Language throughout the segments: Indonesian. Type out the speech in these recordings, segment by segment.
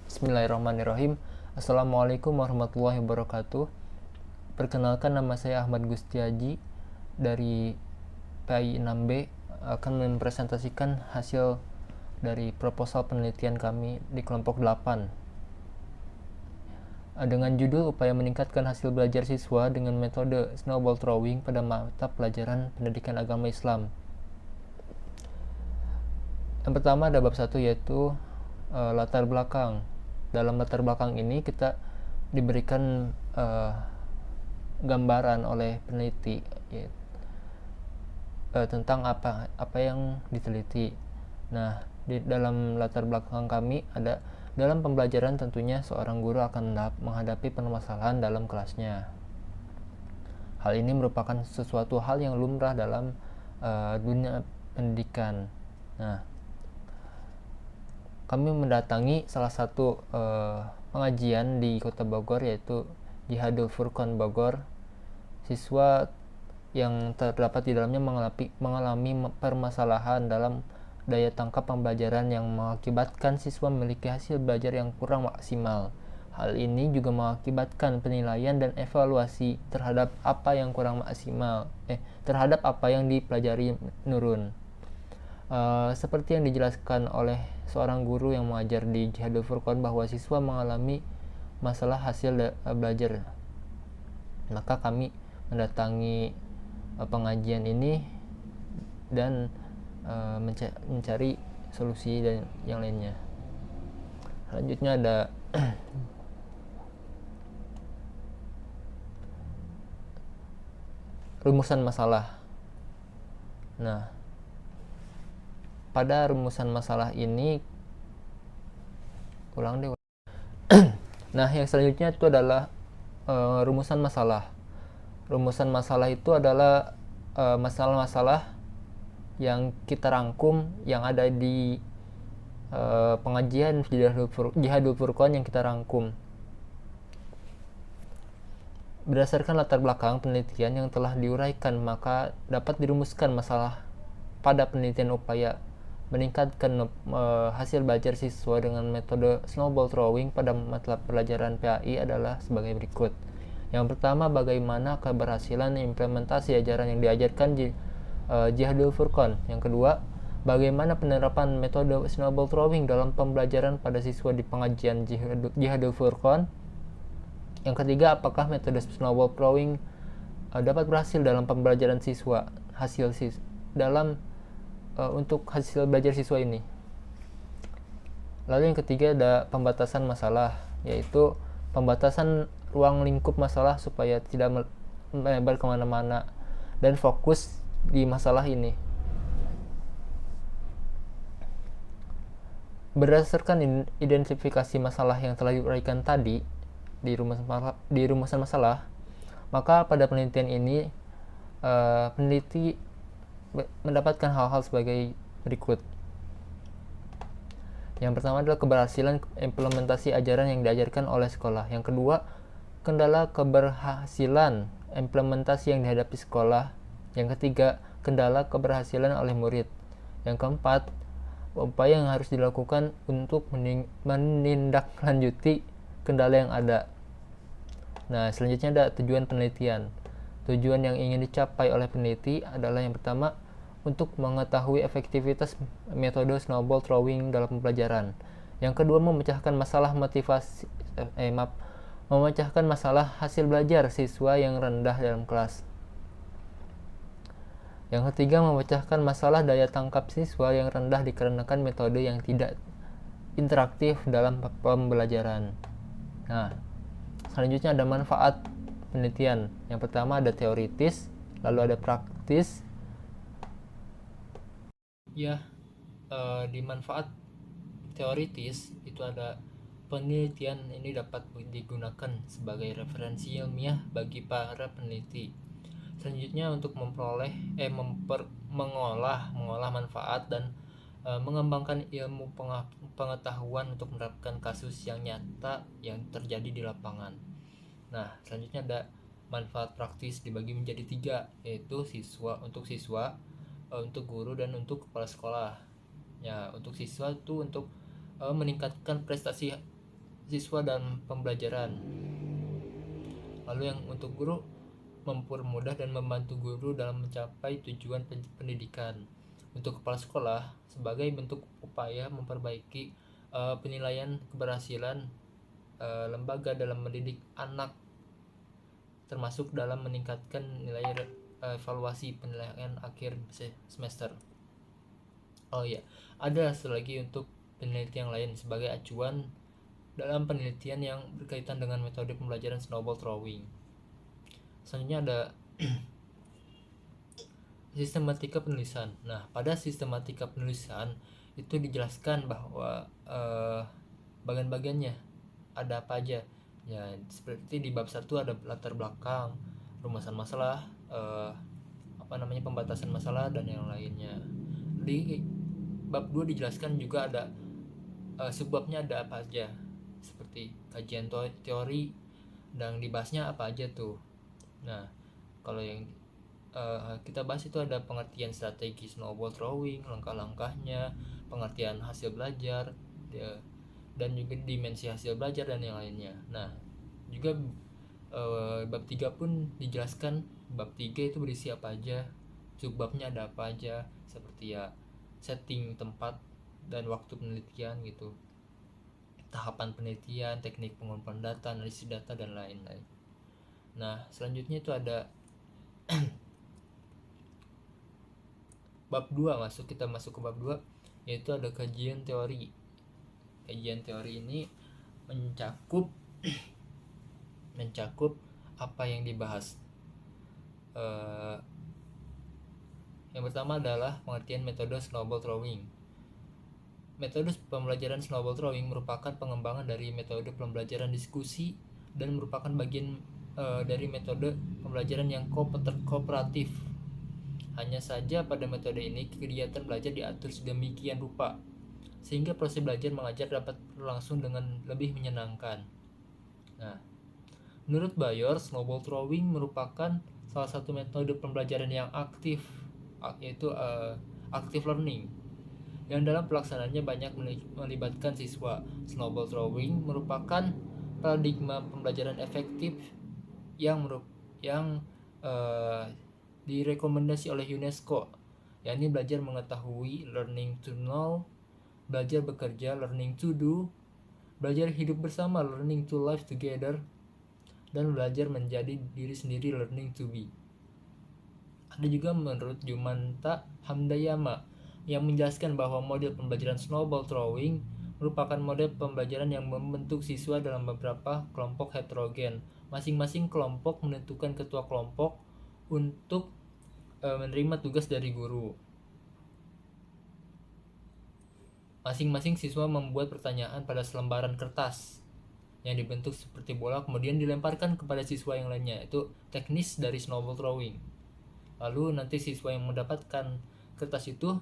Bismillahirrahmanirrahim. Assalamualaikum warahmatullahi wabarakatuh. Perkenalkan, nama saya Ahmad Gustiaji dari PAI 6B, akan mempresentasikan hasil dari proposal penelitian kami di kelompok 8 dengan judul upaya meningkatkan hasil belajar siswa dengan metode snowball throwing pada mata pelajaran pendidikan agama Islam. Yang pertama ada bab 1, yaitu latar belakang. Dalam latar belakang ini kita diberikan gambaran oleh peneliti tentang apa yang diteliti. Nah, di dalam latar belakang kami ada, dalam pembelajaran tentunya seorang guru akan menghadapi permasalahan dalam kelasnya. Hal ini merupakan sesuatu hal yang lumrah dalam dunia pendidikan. Nah, kami mendatangi salah satu pengajian di Kota Bogor, yaitu Jihadul Furqan Bogor. Siswa yang terdapat di dalamnya mengalami permasalahan dalam daya tangkap pembelajaran yang mengakibatkan siswa memiliki hasil belajar yang kurang maksimal. Hal ini juga mengakibatkan penilaian dan evaluasi terhadap apa yang kurang maksimal, terhadap apa yang dipelajari menurun. Seperti yang dijelaskan oleh seorang guru yang mengajar di Jihadul Furqan bahwa siswa mengalami masalah hasil belajar. Maka kami mendatangi pengajian ini dan mencari solusi dan yang lainnya. Selanjutnya ada rumusan masalah. Nah, pada rumusan masalah ini nah, yang selanjutnya itu adalah rumusan masalah. Rumusan masalah itu adalah masalah-masalah yang kita rangkum, yang ada di pengajian Jihadul Furqan yang kita rangkum. Berdasarkan latar belakang penelitian yang telah diuraikan, maka dapat dirumuskan masalah pada penelitian upaya meningkatkan hasil belajar siswa dengan metode snowball throwing pada mata pelajaran PAI adalah sebagai berikut. Yang pertama, bagaimana keberhasilan implementasi ajaran yang diajarkan Jihadul Furqan. Yang kedua, bagaimana penerapan metode snowball throwing dalam pembelajaran pada siswa di pengajian Jihadul Furqan. Yang ketiga, apakah metode snowball throwing dapat berhasil dalam pembelajaran siswa, untuk hasil belajar siswa ini. Lalu yang ketiga ada pembatasan masalah, yaitu pembatasan ruang lingkup masalah supaya tidak melebar kemana-mana dan fokus di masalah ini. Berdasarkan identifikasi masalah yang telah diuraikan tadi di rumusan masalah, maka pada penelitian ini peneliti mendapatkan hal-hal sebagai berikut. Yang pertama adalah keberhasilan implementasi ajaran yang diajarkan oleh sekolah. Yang kedua, kendala keberhasilan implementasi yang dihadapi sekolah. Yang ketiga, kendala keberhasilan oleh murid. Yang keempat, upaya yang harus dilakukan untuk menindaklanjuti kendala yang ada. Nah, selanjutnya ada tujuan penelitian. Tujuan yang ingin dicapai oleh peneliti adalah yang pertama, untuk mengetahui efektivitas metode snowball throwing dalam pembelajaran. Yang kedua, memecahkan masalah memecahkan masalah hasil belajar siswa yang rendah dalam kelas. Yang ketiga, memecahkan masalah daya tangkap siswa yang rendah dikarenakan metode yang tidak interaktif dalam pembelajaran. Nah, selanjutnya ada manfaat penelitian. Yang pertama ada teoritis, lalu ada praktis. Di manfaat teoritis itu ada penelitian ini dapat digunakan sebagai referensi ilmiah bagi para peneliti. Selanjutnya untuk mengolah manfaat dan mengembangkan ilmu pengetahuan untuk menerapkan kasus yang nyata yang terjadi di lapangan. Nah, selanjutnya ada manfaat praktis dibagi menjadi 3, yaitu untuk siswa, untuk guru, dan untuk kepala sekolah. Ya, untuk siswa itu untuk meningkatkan prestasi siswa dalam pembelajaran. Lalu yang untuk guru, mempermudah dan membantu guru dalam mencapai tujuan pendidikan. Untuk kepala sekolah, sebagai bentuk upaya memperbaiki penilaian keberhasilan lembaga dalam mendidik anak, termasuk dalam meningkatkan nilai evaluasi penilaian akhir semester. Oh iya, ada lagi untuk penelitian lain sebagai acuan dalam penelitian yang berkaitan dengan metode pembelajaran snowball throwing. Selanjutnya ada sistematika penulisan. Nah, pada sistematika penulisan itu dijelaskan bahwa bagian-bagiannya ada apa aja. Ya, seperti di bab 1 ada latar belakang, rumusan masalah, pembatasan masalah dan yang lainnya. Di bab 2 dijelaskan juga ada subbabnya ada apa aja, seperti kajian teori dan dibahasnya apa aja tuh. Nah, kalau yang kita bahas itu ada pengertian strategi snowball throwing, langkah-langkahnya, pengertian hasil belajar, dan juga dimensi hasil belajar dan yang lainnya. Nah, juga bab 3 pun dijelaskan. Bab 3 itu berisi apa aja, subbabnya ada apa aja, seperti ya setting tempat dan waktu penelitian gitu, tahapan penelitian, teknik pengumpulan data, analisis data, dan lain-lain. Nah, selanjutnya itu ada bab 2, kita masuk ke bab 2, yaitu ada kajian teori. Kajian teori ini mencakup apa yang dibahas. Yang pertama adalah pengertian metode snowball throwing. Metode pembelajaran snowball throwing merupakan pengembangan dari metode pembelajaran diskusi dan merupakan bagian dari metode pembelajaran yang kooperatif. Hanya saja pada metode ini kegiatan belajar diatur sedemikian rupa sehingga proses belajar mengajar dapat berlangsung dengan lebih menyenangkan. Nah, menurut Bayor, snowball throwing merupakan salah satu metode pembelajaran yang aktif, yaitu active learning, yang dalam pelaksanaannya banyak melibatkan siswa. Snowball throwing merupakan paradigma pembelajaran efektif yang direkomendasi oleh UNESCO, yakni belajar mengetahui, learning to know, belajar bekerja, learning to do, belajar hidup bersama, learning to live together, dan belajar menjadi diri sendiri, learning to be. Ada juga menurut Jumanta Hamdayama yang menjelaskan bahwa model pembelajaran snowball throwing merupakan model pembelajaran yang membentuk siswa dalam beberapa kelompok heterogen. Masing-masing kelompok menentukan ketua kelompok untuk menerima tugas dari guru. Masing-masing siswa membuat pertanyaan pada selembaran kertas yang dibentuk seperti bola, kemudian dilemparkan kepada siswa yang lainnya. Itu teknis dari snowball throwing. Lalu nanti siswa yang mendapatkan kertas itu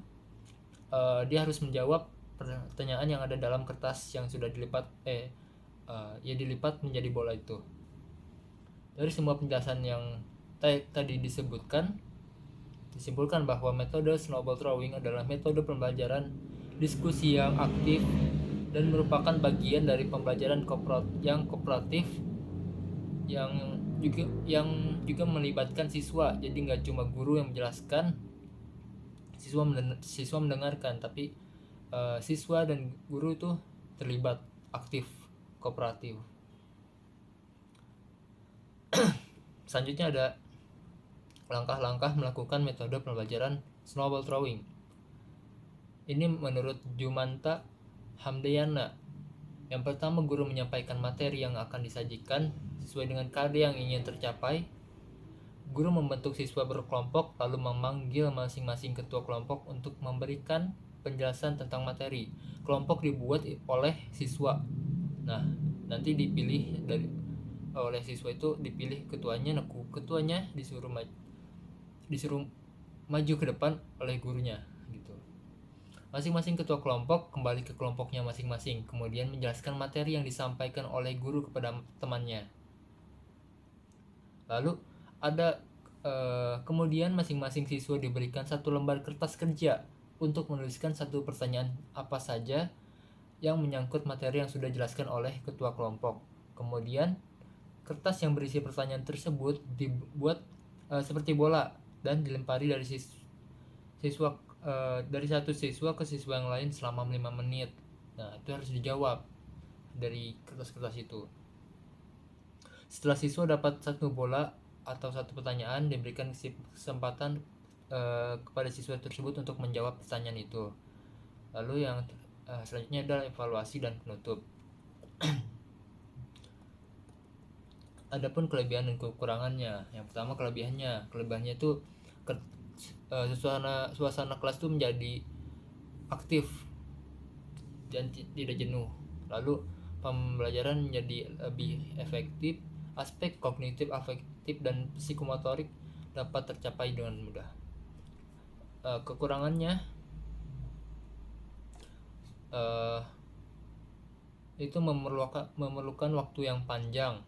dia harus menjawab pertanyaan yang ada dalam kertas yang sudah dilipat dilipat menjadi bola itu. Dari semua penjelasan yang tadi disebutkan, disimpulkan bahwa metode snowball throwing adalah metode pembelajaran diskusi yang aktif dan merupakan bagian dari pembelajaran yang kooperatif yang juga melibatkan siswa. Jadi nggak cuma guru yang menjelaskan, siswa mendengarkan, tapi siswa dan guru itu terlibat aktif, kooperatif. Selanjutnya ada langkah-langkah melakukan metode pembelajaran snowball throwing. Ini menurut Jumanta Hamdayana. Yang pertama, guru menyampaikan materi yang akan disajikan sesuai dengan karya yang ingin tercapai. Guru membentuk siswa berkelompok lalu memanggil masing-masing ketua kelompok untuk memberikan penjelasan tentang materi. Kelompok dibuat oleh siswa. Nah, nanti dipilih oleh siswa itu, dipilih ketuanya. Ketuanya disuruh maju ke depan oleh gurunya gitu. Masing-masing ketua kelompok kembali ke kelompoknya masing-masing, kemudian menjelaskan materi yang disampaikan oleh guru kepada temannya. Lalu ada kemudian masing-masing siswa diberikan satu lembar kertas kerja untuk menuliskan satu pertanyaan apa saja yang menyangkut materi yang sudah dijelaskan oleh ketua kelompok. Kemudian, kertas yang berisi pertanyaan tersebut dibuat seperti bola dan dilempari dari siswa dari satu siswa ke siswa yang lain selama 5 menit. Nah, itu harus dijawab dari kertas-kertas itu. Setelah siswa dapat satu bola atau satu pertanyaan, diberikan kesempatan kepada siswa tersebut untuk menjawab pertanyaan itu. Lalu yang selanjutnya adalah evaluasi dan penutup. Adapun kelebihan dan kekurangannya. Yang pertama kelebihannya itu suasana kelas itu menjadi aktif dan tidak jenuh. Lalu pembelajaran menjadi lebih efektif, aspek kognitif, afektif, dan psikomotorik dapat tercapai dengan mudah. Kekurangannya itu memerlukan waktu yang panjang.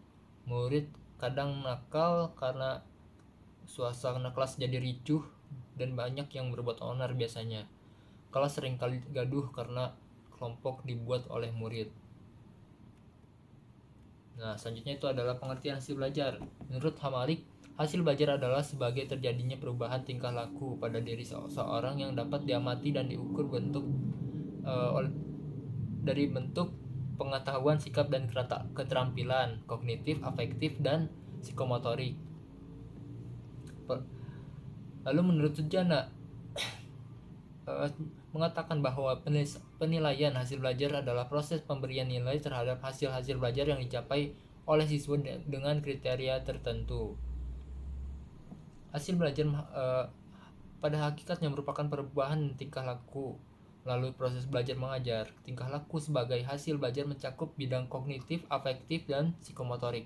Murid kadang nakal karena suasana kelas jadi ricuh dan banyak yang berbuat onar biasanya. Kelas seringkali gaduh karena kelompok dibuat oleh murid. Nah, selanjutnya itu adalah pengertian hasil belajar. Menurut Hamalik, hasil belajar adalah sebagai terjadinya perubahan tingkah laku pada diri seorang yang dapat diamati dan diukur dari bentuk pengetahuan, sikap, dan keterampilan kognitif, afektif, dan psikomotorik. Lalu menurut Sujana mengatakan bahwa penilaian hasil belajar adalah proses pemberian nilai terhadap hasil-hasil belajar yang dicapai oleh siswa dengan kriteria tertentu. Hasil belajar pada hakikatnya merupakan perubahan tingkah laku melalui proses belajar mengajar. Tingkah laku sebagai hasil belajar mencakup bidang kognitif, afektif, dan psikomotorik.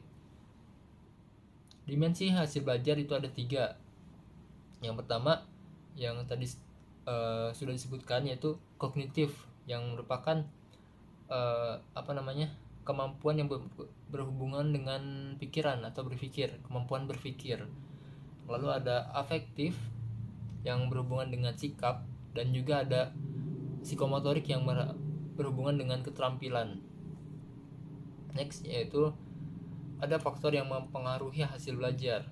Dimensi hasil belajar itu ada 3. Yang pertama yang tadi sudah disebutkan, yaitu kognitif, yang merupakan kemampuan yang berhubungan dengan pikiran atau berpikir, kemampuan berpikir. Lalu ada afektif yang berhubungan dengan sikap, dan juga ada psikomotorik yang berhubungan dengan keterampilan. Next, yaitu ada faktor yang mempengaruhi hasil belajar.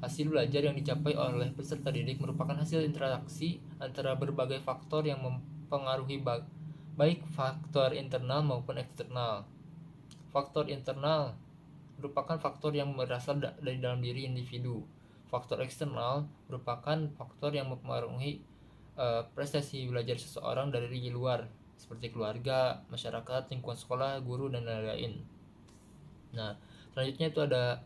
Hasil belajar yang dicapai oleh peserta didik merupakan hasil interaksi antara berbagai faktor yang mempengaruhi baik faktor internal maupun eksternal. Faktor internal merupakan faktor yang berasal dari dalam diri individu. Faktor eksternal merupakan faktor yang mempengaruhi prestasi belajar seseorang dari luar, seperti keluarga, masyarakat, lingkungan sekolah, guru, dan lain-lain. Nah, selanjutnya itu ada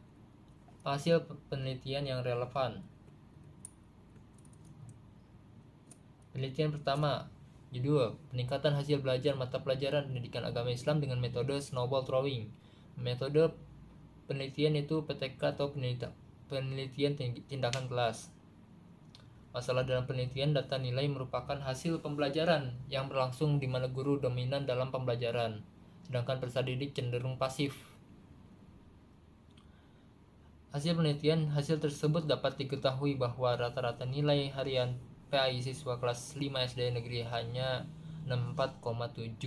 hasil penelitian yang relevan. Penelitian pertama, judul peningkatan hasil belajar mata pelajaran pendidikan agama Islam dengan metode snowball throwing. Metode penelitian itu PTK atau penelitian tindakan kelas. Masalah dalam penelitian, data nilai merupakan hasil pembelajaran yang berlangsung di mana guru dominan dalam pembelajaran, sedangkan peserta didik cenderung pasif. Hasil tersebut dapat diketahui bahwa rata-rata nilai harian PAI siswa kelas 5 SD negeri hanya 64,707,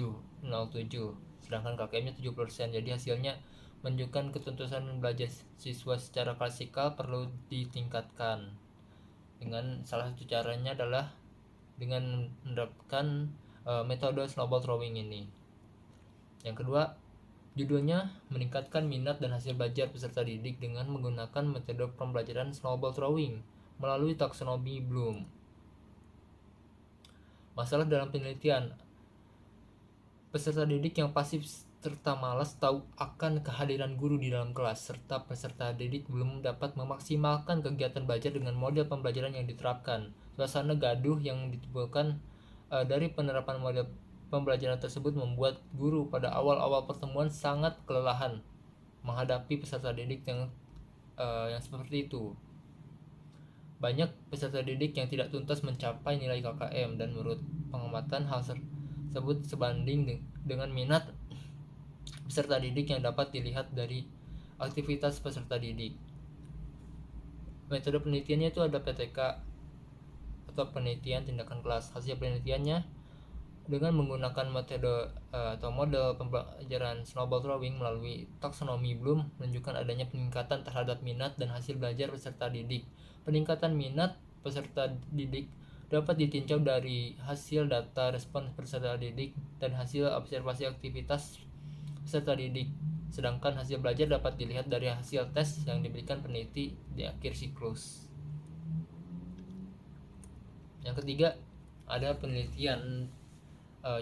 sedangkan KKM-nya 70%. Jadi hasilnya menunjukkan ketuntasan belajar siswa secara klasikal perlu ditingkatkan. Dengan salah satu caranya adalah dengan menerapkan metode snowball throwing ini. Yang kedua, judulnya meningkatkan minat dan hasil belajar peserta didik dengan menggunakan metode pembelajaran snowball throwing melalui taksonomi Bloom. Masalah dalam penelitian, peserta didik yang pasif serta malas tahu akan kehadiran guru di dalam kelas, serta peserta didik belum dapat memaksimalkan kegiatan belajar dengan model pembelajaran yang diterapkan. Suasana gaduh yang ditimbulkan dari penerapan model pembelajaran tersebut membuat guru pada awal-awal pertemuan sangat kelelahan menghadapi peserta didik yang seperti itu. Banyak peserta didik yang tidak tuntas mencapai nilai KKM, dan menurut pengamatan hal tersebut sebanding dengan minat peserta didik yang dapat dilihat dari aktivitas peserta didik. Metode penelitiannya itu ada PTK atau penelitian tindakan kelas. Hasil penelitiannya, Dengan menggunakan metode atau model pembelajaran snowball throwing melalui taksonomi Bloom menunjukkan adanya peningkatan terhadap minat dan hasil belajar peserta didik. Peningkatan minat peserta didik dapat ditinjau dari hasil data respon peserta didik dan hasil observasi aktivitas peserta didik. Sedangkan hasil belajar dapat dilihat dari hasil tes yang diberikan peneliti di akhir siklus. Yang ketiga, ada penelitian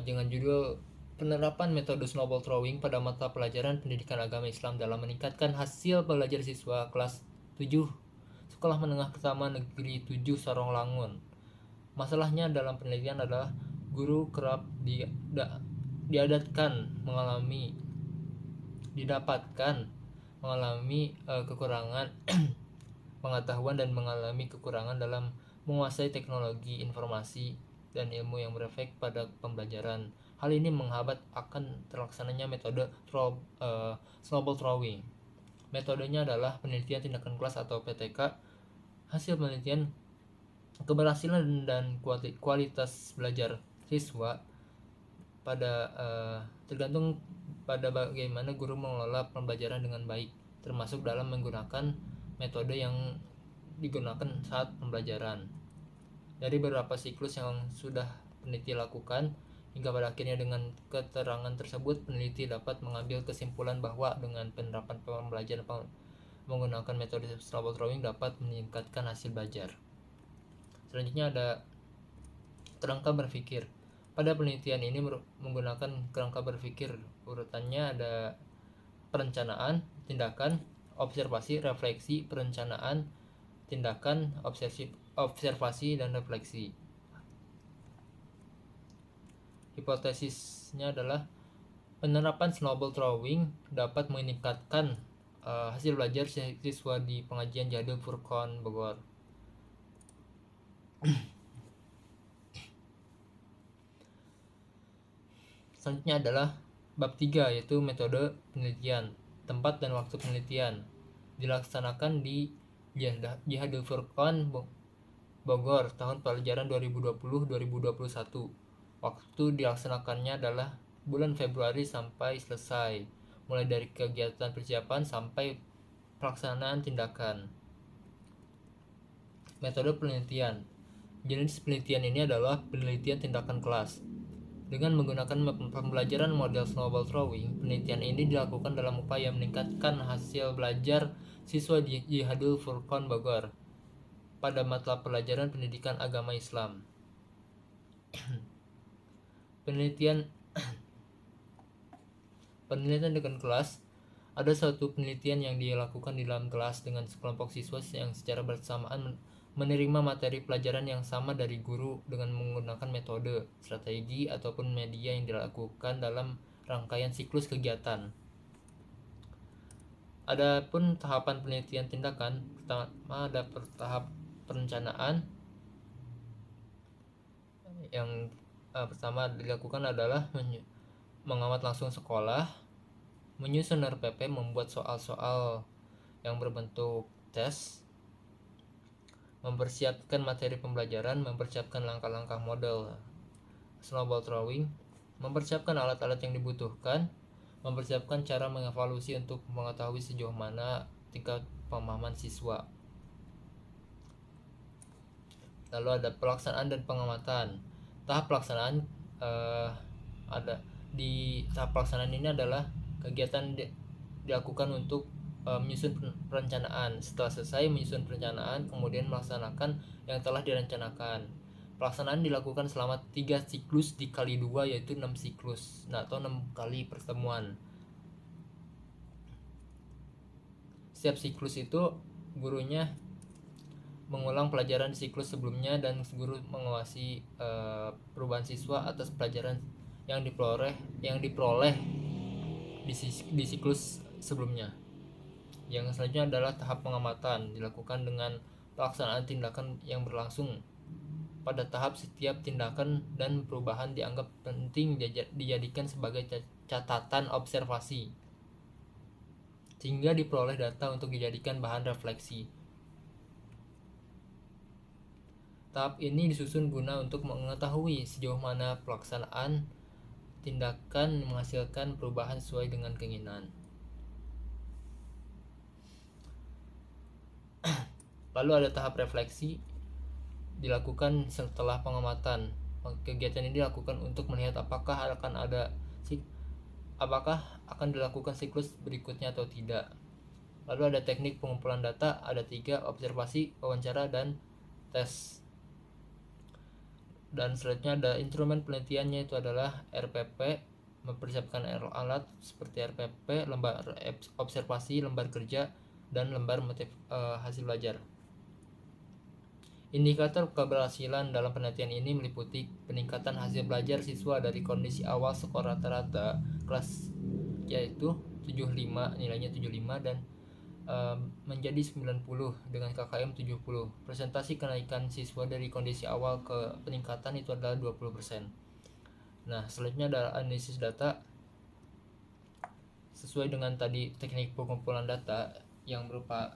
dengan judul penerapan metode snowball throwing pada mata pelajaran pendidikan agama Islam dalam meningkatkan hasil belajar siswa kelas 7 Sekolah Menengah Pertama Negeri 7 Sorong-Langun. Masalahnya dalam penelitian adalah guru kerap didapatkan mengalami kekurangan pengetahuan dan mengalami kekurangan dalam menguasai teknologi informasi dan ilmu yang berefek pada pembelajaran. Hal ini menghambat akan terlaksananya metode snowball throwing. Metodenya adalah penelitian tindakan kelas atau PTK. Hasil penelitian keberhasilan dan kualitas belajar siswa tergantung pada bagaimana guru mengelola pembelajaran dengan baik, termasuk dalam menggunakan metode yang digunakan saat pembelajaran. Dari beberapa siklus yang sudah peneliti lakukan, hingga pada akhirnya dengan keterangan tersebut, peneliti dapat mengambil kesimpulan bahwa dengan penerapan pembelajaran menggunakan metode snowball throwing dapat meningkatkan hasil belajar. Selanjutnya ada kerangka berpikir. Pada penelitian ini menggunakan kerangka berpikir. Urutannya ada perencanaan, tindakan, observasi, refleksi, perencanaan, tindakan, observasi, dan refleksi. Hipotesisnya adalah penerapan snowball throwing dapat meningkatkan hasil belajar siswa di pengajian Jadul Furqan Bogor. Selanjutnya adalah bab 3, yaitu metode penelitian. Tempat dan waktu penelitian dilaksanakan di Jihadul Furqan Bogor tahun pelajaran 2020-2021. Waktu dilaksanakannya adalah bulan Februari sampai selesai, mulai dari kegiatan persiapan sampai pelaksanaan tindakan. Metode penelitian. Jenis penelitian ini adalah penelitian tindakan kelas. Dengan menggunakan pembelajaran model snowball throwing, penelitian ini dilakukan dalam upaya meningkatkan hasil belajar siswa di Jihadul Furqan Bogor pada mata pelajaran pendidikan agama Islam. Penelitian dengan kelas. Ada suatu penelitian yang dilakukan di dalam kelas dengan sekelompok siswa yang secara bersamaan menerima materi pelajaran yang sama dari guru dengan menggunakan metode, strategi, ataupun media yang dilakukan dalam rangkaian siklus kegiatan. Adapun tahapan penelitian tindakan, pertama ada tahap perencanaan. Yang pertama dilakukan adalah mengamati langsung sekolah, menyusun RPP, membuat soal-soal yang berbentuk tes, mempersiapkan materi pembelajaran, mempersiapkan langkah-langkah model snowball throwing, mempersiapkan alat-alat yang dibutuhkan, mempersiapkan cara mengevaluasi untuk mengetahui sejauh mana tingkat pemahaman siswa. Lalu ada pelaksanaan dan pengamatan. Tahap pelaksanaan tahap pelaksanaan ini adalah kegiatan dilakukan untuk menyusun perencanaan. Setelah selesai menyusun perencanaan, kemudian melaksanakan yang telah direncanakan. Pelaksanaan dilakukan selama 3 siklus dikali 2, yaitu 6 siklus, atau 6 kali pertemuan. Setiap siklus itu gurunya mengulang pelajaran di siklus sebelumnya dan guru mengawasi perubahan siswa atas pelajaran yang diperoleh di siklus sebelumnya. Yang selanjutnya adalah tahap pengamatan, dilakukan dengan pelaksanaan tindakan yang berlangsung. Pada tahap setiap tindakan dan perubahan dianggap penting dijadikan sebagai catatan observasi, sehingga diperoleh data untuk dijadikan bahan refleksi. Tahap ini disusun guna untuk mengetahui sejauh mana pelaksanaan tindakan menghasilkan perubahan sesuai dengan keinginan. Lalu ada tahap refleksi dilakukan setelah pengamatan. Kegiatan ini dilakukan untuk melihat apakah akan dilakukan siklus berikutnya atau tidak. Lalu ada teknik pengumpulan data, ada 3: observasi, wawancara, dan tes. Dan selanjutnya ada instrumen penelitiannya, itu adalah RPP, mempersiapkan alat seperti RPP, lembar observasi, lembar kerja, dan lembar hasil belajar. Indikator keberhasilan dalam penelitian ini meliputi peningkatan hasil belajar siswa dari kondisi awal skor rata-rata kelas yaitu 75, nilainya 75, dan menjadi 90 dengan KKM 70. Presentasi kenaikan siswa dari kondisi awal ke peningkatan itu adalah 20%. Nah, selanjutnya ada analisis data. Sesuai dengan tadi teknik pengumpulan data yang berupa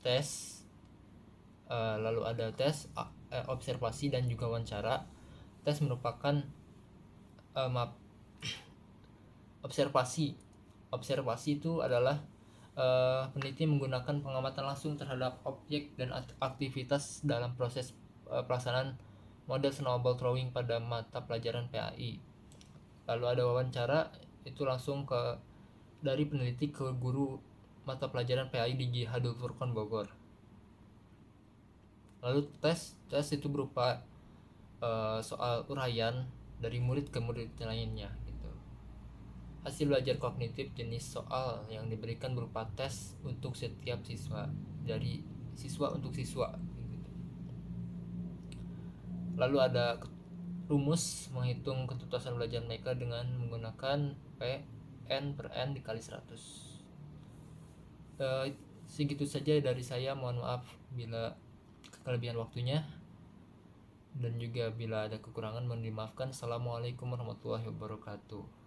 tes, lalu ada tes, observasi, dan juga wawancara. Tes merupakan observasi itu adalah peneliti menggunakan pengamatan langsung terhadap objek dan aktivitas dalam proses pelaksanaan model snowball throwing pada mata pelajaran PAI. Lalu ada wawancara, itu langsung dari peneliti ke guru mata pelajaran PAI di Hadul Furqon Bogor. Lalu tes itu berupa soal uraian dari murid ke murid lainnya gitu. Hasil belajar kognitif jenis soal yang diberikan berupa tes untuk setiap siswa, dari siswa untuk siswa gitu. Lalu ada rumus menghitung ketuntasan belajar mereka dengan menggunakan P N per N dikali 100. Segitu saja dari saya, mohon maaf bila kelebihan waktunya, dan juga bila ada kekurangan mohon dimaafkan. Assalamualaikum warahmatullahi wabarakatuh.